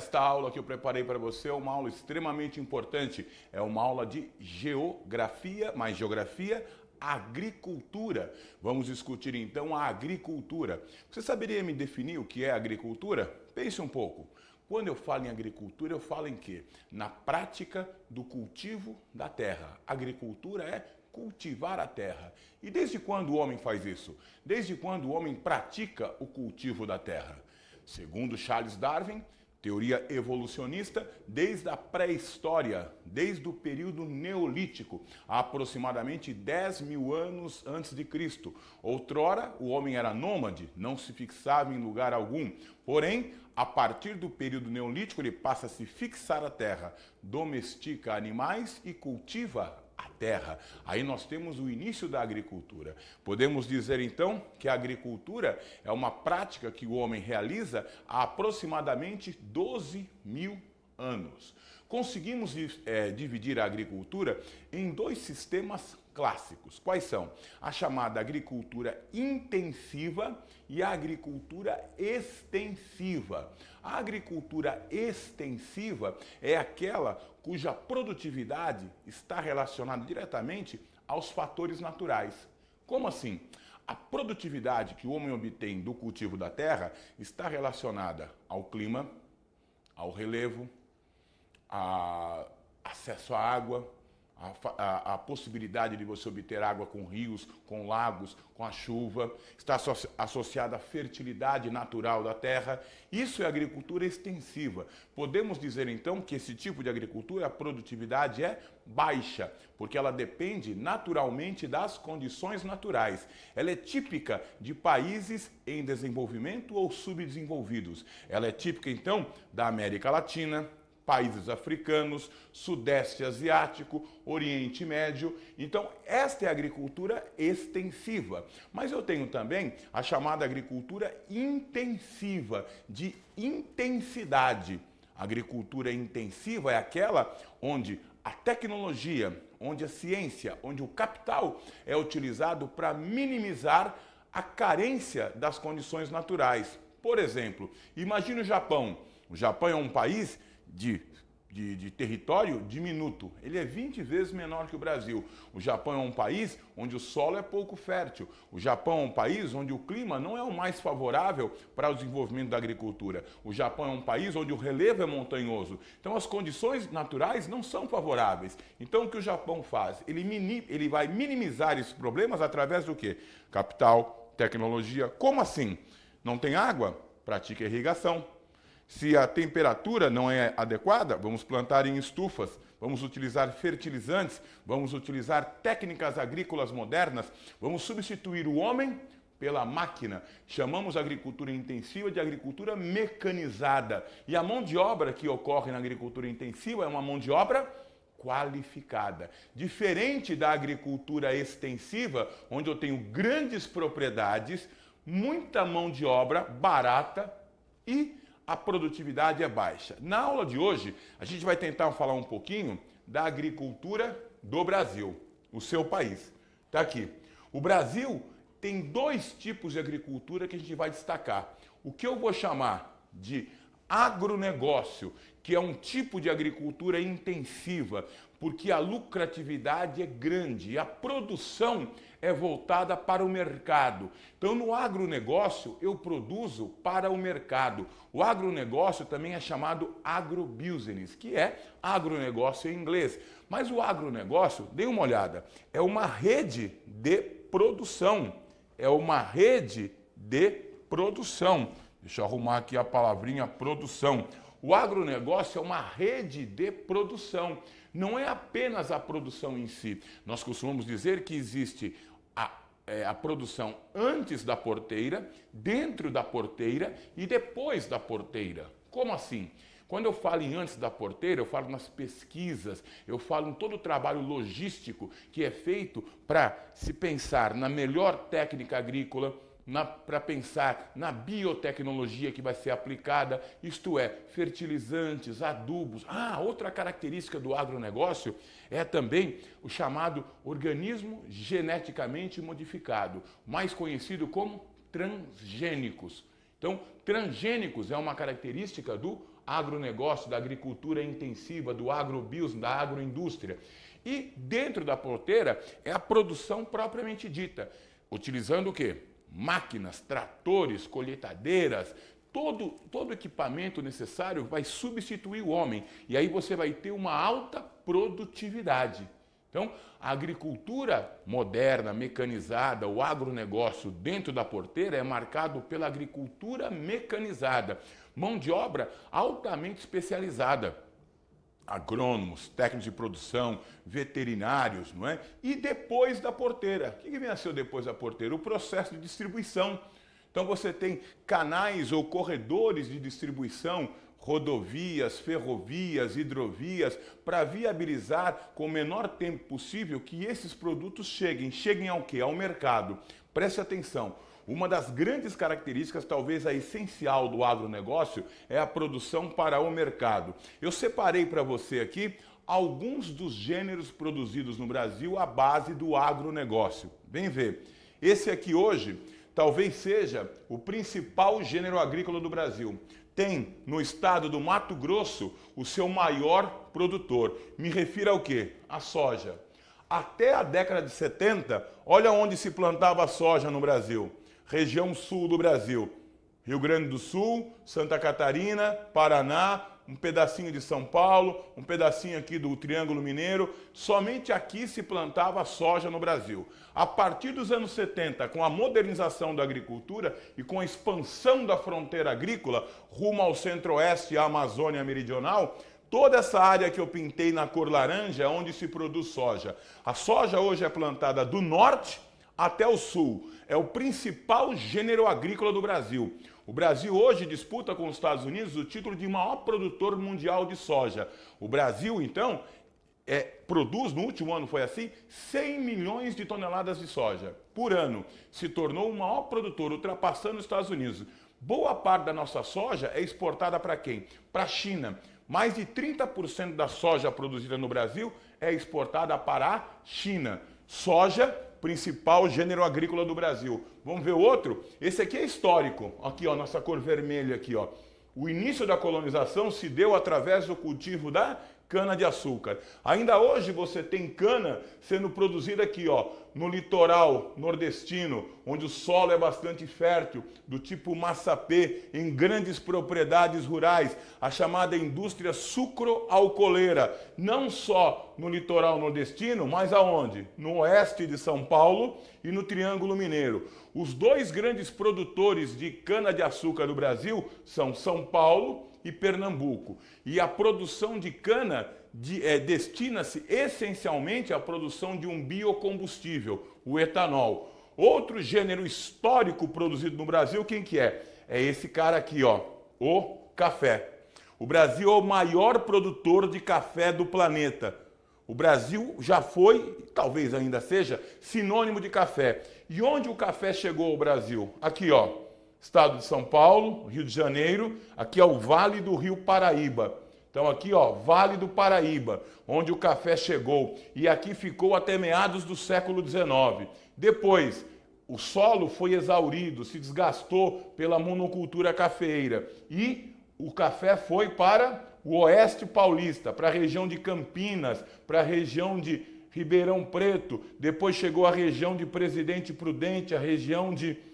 Esta aula que eu preparei para você é uma aula extremamente importante. É uma aula de geografia, mais geografia, agricultura. Vamos discutir então a agricultura. Você saberia me definir o que é agricultura? Pense um pouco. Quando eu falo em agricultura, eu falo em quê? Na prática do cultivo da terra. Agricultura é cultivar a terra. E desde quando o homem faz isso? Desde quando o homem pratica o cultivo da terra? Segundo Charles Darwin, teoria evolucionista, desde a pré-história, desde o período neolítico, há aproximadamente 10 mil anos antes de Cristo. Outrora, o homem era nômade, não se fixava em lugar algum. Porém, a partir do período neolítico, ele passa a se fixar a terra, domestica animais e cultiva a terra. Aí nós temos o início da agricultura. Podemos dizer então que a agricultura é uma prática que o homem realiza há aproximadamente 12 mil anos. Conseguimos dividir a agricultura em dois sistemas clássicos. Quais são? A chamada agricultura intensiva e a agricultura extensiva. A agricultura extensiva é aquela cuja produtividade está relacionada diretamente aos fatores naturais. Como assim? A produtividade que o homem obtém do cultivo da terra está relacionada ao clima, ao relevo, a acesso à água, a possibilidade de você obter água com rios, com lagos, com a chuva, está associada à fertilidade natural da terra. Isso é agricultura extensiva. Podemos dizer então que esse tipo de agricultura, a produtividade é baixa, porque ela depende naturalmente das condições naturais. Ela é típica de países em desenvolvimento ou subdesenvolvidos. Ela é típica então da América Latina, países africanos, Sudeste Asiático, Oriente Médio. Então, esta é a agricultura extensiva. Mas eu tenho também a chamada agricultura intensiva, de intensidade. A agricultura intensiva é aquela onde a tecnologia, onde a ciência, onde o capital é utilizado para minimizar a carência das condições naturais. Por exemplo, imagine o Japão. O Japão é um país de território diminuto. Ele é 20 vezes menor que o Brasil. O Japão é um país onde o solo é pouco fértil. O Japão é um país onde o clima não é o mais favorável para o desenvolvimento da agricultura. O Japão é um país onde o relevo é montanhoso. Então as condições naturais não são favoráveis. Então o que o Japão faz? Ele vai minimizar esses problemas através do quê? Capital, tecnologia. Como assim? Não tem água? Pratica irrigação. Se a temperatura não é adequada, vamos plantar em estufas, vamos utilizar fertilizantes, vamos utilizar técnicas agrícolas modernas, vamos substituir o homem pela máquina. Chamamos a agricultura intensiva de agricultura mecanizada. E a mão de obra que ocorre na agricultura intensiva é uma mão de obra qualificada. Diferente da agricultura extensiva, onde eu tenho grandes propriedades, muita mão de obra barata e a produtividade é baixa. Na aula de hoje, a gente vai tentar falar um pouquinho da agricultura do Brasil, o seu país. Está aqui. O Brasil tem dois tipos de agricultura que a gente vai destacar. O que eu vou chamar de agronegócio, que é um tipo de agricultura intensiva, porque a lucratividade é grande e a produção é voltada para o mercado. Então, no agronegócio, eu produzo para o mercado. O agronegócio também é chamado agrobusiness, que é agronegócio em inglês. Mas o agronegócio, dê uma olhada, é uma rede de produção. É uma rede de produção. Deixa eu arrumar aqui a palavrinha produção. O agronegócio é uma rede de produção. Não é apenas a produção em si. Nós costumamos dizer que existe a produção antes da porteira, dentro da porteira e depois da porteira. Como assim? Quando eu falo em antes da porteira, eu falo nas pesquisas, eu falo em todo o trabalho logístico que é feito para se pensar na melhor técnica agrícola, para pensar na biotecnologia que vai ser aplicada, isto é, fertilizantes, adubos. Outra característica do agronegócio é também o chamado organismo geneticamente modificado, mais conhecido como transgênicos. Então, transgênicos é uma característica do agronegócio, da agricultura intensiva, do agrobusiness, da agroindústria. E dentro da porteira é a produção propriamente dita, utilizando o quê? Máquinas, tratores, colheitadeiras, todo equipamento necessário vai substituir o homem. E aí você vai ter uma alta produtividade. Então, a agricultura moderna, mecanizada, o agronegócio dentro da porteira é marcado pela agricultura mecanizada. Mão de obra altamente especializada. Agrônomos, técnicos de produção, veterinários, não é? E depois da porteira. O que vem a ser depois da porteira? O processo de distribuição. Então você tem canais ou corredores de distribuição, rodovias, ferrovias, hidrovias, para viabilizar com o menor tempo possível que esses produtos cheguem ao quê? Ao mercado. Preste atenção. Uma das grandes características, talvez a essencial do agronegócio, é a produção para o mercado. Eu separei para você aqui alguns dos gêneros produzidos no Brasil à base do agronegócio. Vem ver. Esse aqui hoje talvez seja o principal gênero agrícola do Brasil. Tem no estado do Mato Grosso o seu maior produtor. Me refiro ao quê? A soja. Até a década de 70, olha onde se plantava soja no Brasil. Região sul do Brasil. Rio Grande do Sul, Santa Catarina, Paraná, um pedacinho de São Paulo, um pedacinho aqui do Triângulo Mineiro. Somente aqui se plantava soja no Brasil. A partir dos anos 70, com a modernização da agricultura e com a expansão da fronteira agrícola rumo ao centro-oeste e à Amazônia Meridional, toda essa área que eu pintei na cor laranja é onde se produz soja. A soja hoje é plantada do norte até o sul. É o principal gênero agrícola do Brasil. O Brasil hoje disputa com os Estados Unidos o título de maior produtor mundial de soja. O Brasil, então, produz, no último ano foi assim, 100 milhões de toneladas de soja por ano. Se tornou o maior produtor, ultrapassando os Estados Unidos. Boa parte da nossa soja é exportada para quem? Para a China. Mais de 30% da soja produzida no Brasil é exportada para a China. Soja, principal gênero agrícola do Brasil. Vamos ver outro? Esse aqui é histórico. Aqui, ó, nossa cor vermelha aqui, ó. O início da colonização se deu através do cultivo da cana-de-açúcar. Ainda hoje você tem cana sendo produzida aqui, ó, no litoral nordestino, onde o solo é bastante fértil, do tipo massapê, em grandes propriedades rurais, a chamada indústria sucroalcooleira, não só no litoral nordestino, mas aonde? No oeste de São Paulo e no Triângulo Mineiro. Os dois grandes produtores de cana-de-açúcar do Brasil são São Paulo e Pernambuco. E a produção de cana destina-se essencialmente à produção de um biocombustível, o etanol. Outro gênero histórico produzido no Brasil, quem que é? É esse cara aqui, ó, o café. O Brasil é o maior produtor de café do planeta. O Brasil já foi, talvez ainda seja, sinônimo de café. E onde o café chegou ao Brasil? Aqui, ó. Estado de São Paulo, Rio de Janeiro, aqui é o Vale do Rio Paraíba. Então aqui, ó, Vale do Paraíba, onde o café chegou e aqui ficou até meados do século XIX. Depois, o solo foi exaurido, se desgastou pela monocultura cafeeira e o café foi para o oeste paulista, para a região de Campinas, para a região de Ribeirão Preto, depois chegou a região de Presidente Prudente, a região de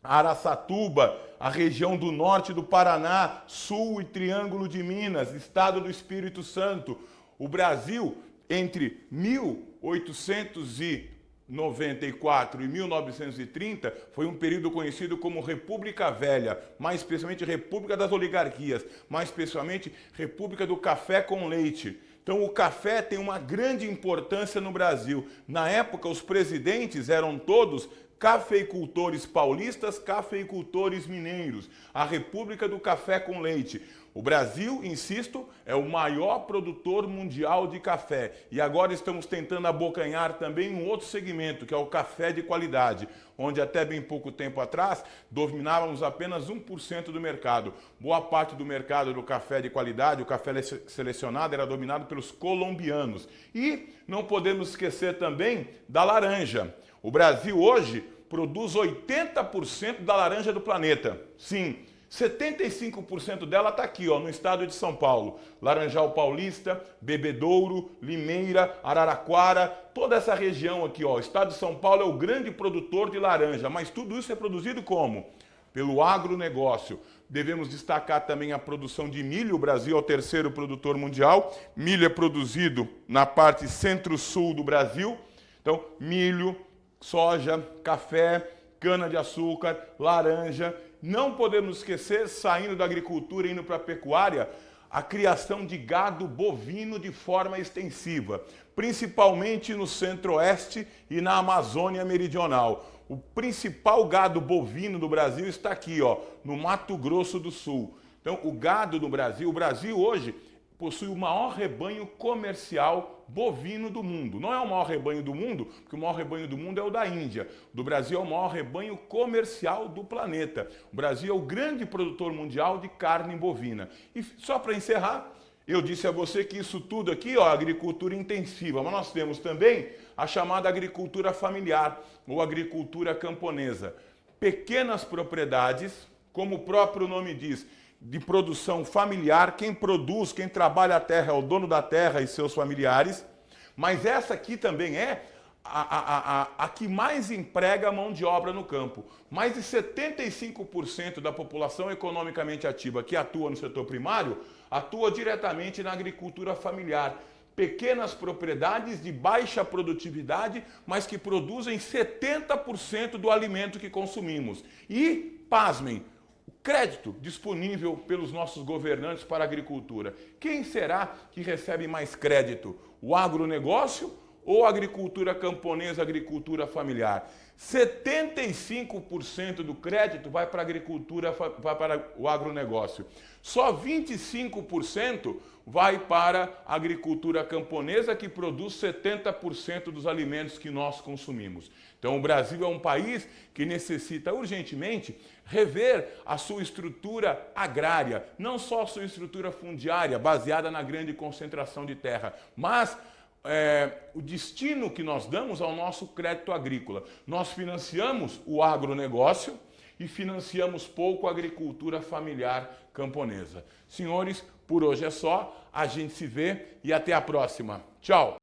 Araçatuba, a região do norte do Paraná, sul e Triângulo de Minas, estado do Espírito Santo. O Brasil, entre 1894 e 1930, foi um período conhecido como República Velha, mais especialmente República das Oligarquias, mais especialmente República do Café com Leite. Então o café tem uma grande importância no Brasil. Na época, os presidentes eram todos cafeicultores paulistas, cafeicultores mineiros, a República do Café com Leite. O Brasil, insisto, é o maior produtor mundial de café. E agora estamos tentando abocanhar também um outro segmento, que é o café de qualidade, onde até bem pouco tempo atrás dominávamos apenas 1% do mercado. Boa parte do mercado do café de qualidade, o café selecionado, era dominado pelos colombianos. E não podemos esquecer também da laranja. O Brasil hoje produz 80% da laranja do planeta. Sim, 75% dela está aqui, ó, no estado de São Paulo. Laranjal Paulista, Bebedouro, Limeira, Araraquara, toda essa região aqui, ó. O estado de São Paulo é o grande produtor de laranja, mas tudo isso é produzido como? Pelo agronegócio. Devemos destacar também a produção de milho. O Brasil é o terceiro produtor mundial. Milho é produzido na parte centro-sul do Brasil. Então, milho, soja, café, cana-de-açúcar, laranja. Não podemos esquecer, saindo da agricultura e indo para a pecuária, a criação de gado bovino de forma extensiva, principalmente no centro-oeste e na Amazônia Meridional. O principal gado bovino do Brasil está aqui, ó, no Mato Grosso do Sul. Então, o gado do Brasil, o Brasil hoje possui o maior rebanho comercial bovino do mundo. Não é o maior rebanho do mundo, porque o maior rebanho do mundo é o da Índia. O do Brasil é o maior rebanho comercial do planeta. O Brasil é o grande produtor mundial de carne bovina. E só para encerrar, eu disse a você que isso tudo aqui, ó, agricultura intensiva, mas nós temos também a chamada agricultura familiar ou agricultura camponesa. Pequenas propriedades, como o próprio nome diz, de produção familiar. Quem produz, quem trabalha a terra é o dono da terra e seus familiares, mas essa aqui também é a que mais emprega a mão de obra no campo. Mais de 75% da população economicamente ativa que atua no setor primário atua diretamente na agricultura familiar. Pequenas propriedades de baixa produtividade, mas que produzem 70% do alimento que consumimos. E, pasmem, o crédito disponível pelos nossos governantes para a agricultura. Quem será que recebe mais crédito? O agronegócio ou a agricultura camponesa, agricultura familiar? 75% do crédito vai para a agricultura, vai para o agronegócio. Só 25% vai para a agricultura camponesa, que produz 70% dos alimentos que nós consumimos. Então, o Brasil é um país que necessita urgentemente rever a sua estrutura agrária, não só a sua estrutura fundiária, baseada na grande concentração de terra, mas o destino que nós damos ao nosso crédito agrícola. Nós financiamos o agronegócio e financiamos pouco a agricultura familiar camponesa. Senhores, por hoje é só. A gente se vê e até a próxima. Tchau!